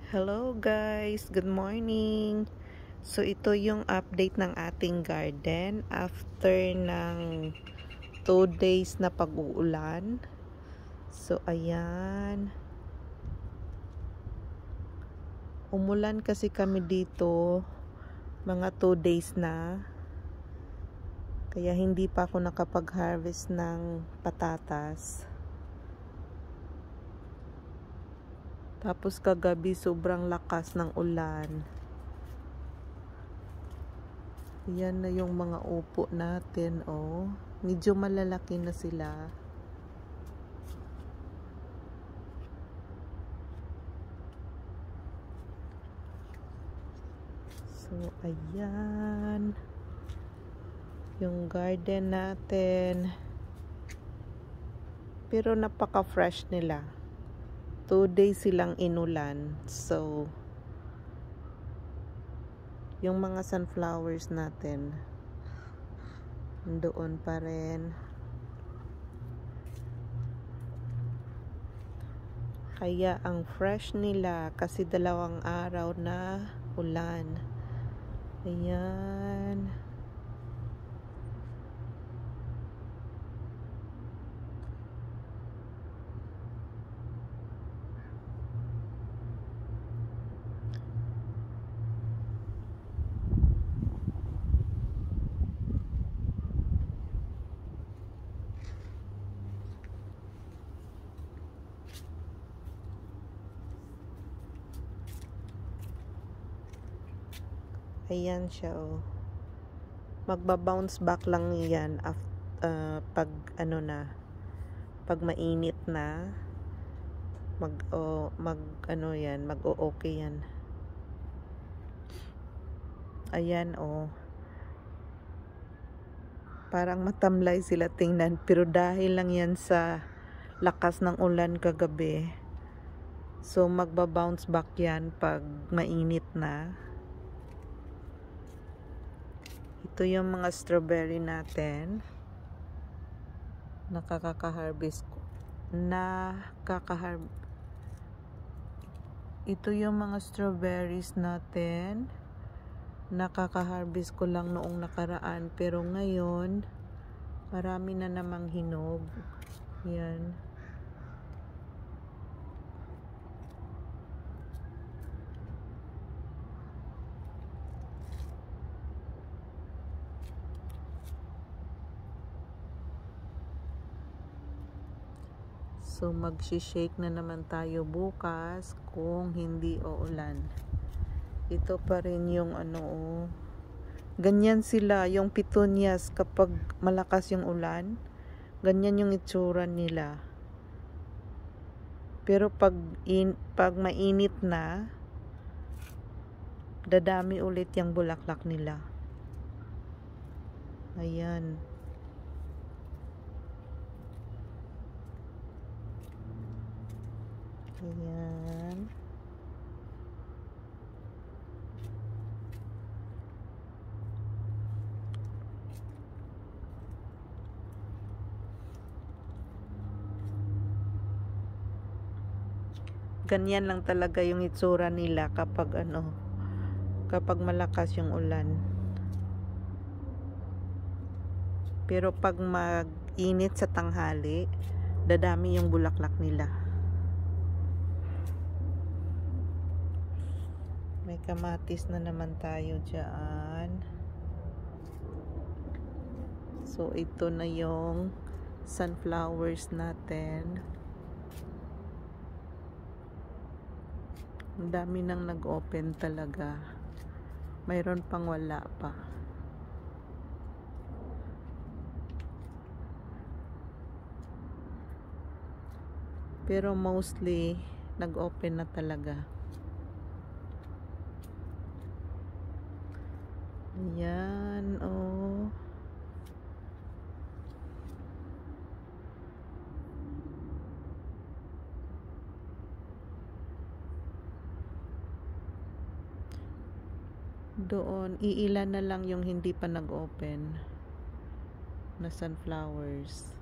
Hello guys, good morning. So ito yung update ng ating garden after ng 2 days na pag-uulan. So ayan. Umulan kasi kami dito mga 2 days na. Kaya hindi pa ako nakapag-harvest ng patatas. Tapos kagabi sobrang lakas ng ulan. Yan na yung mga upo natin, oh. Medyo malalaki na sila. So, ayan. Yung garden natin. Pero napaka-fresh nila. 2 days silang inulan. So, yung mga sunflowers natin, doon pa rin. Kaya ang fresh nila kasi 2 araw na ulan. Ayan. Ayan siya, oh. Magba-bounce back lang yan pag ano na, pag mainit na, mag-o-okay yan. Ayan, oh. Parang matamlay sila tingnan, pero dahil lang yan sa lakas ng ulan kagabi. So magba-bounce back yan pag mainit na. Ito yung mga strawberry natin. Ito yung mga strawberries natin. Nakaka-harvest ko lang noong nakaraan. Pero ngayon, marami na namang hinog. Yan. So magshi-shake na naman tayo bukas kung hindi uulan. Ito pa rin yung ganyan sila, yung petunias kapag malakas yung ulan. Ganyan yung itsura nila. Pero pag mainit na, dadami ulit yung bulaklak nila. Ayan. Ayan. Ganyan lang talaga yung itsura nila kapag kapag malakas yung ulan. Pero pag mag-init sa tanghali, dadami yung bulaklak nila. May kamatis na naman tayo dyan. So ito na yung sunflowers natin. Ang dami nang nag-open talaga. Mayroon pang wala pa. Pero mostly nag-open na talaga. Ayan, oh. Doon, iilan na lang yung hindi pa nag-open na sunflowers.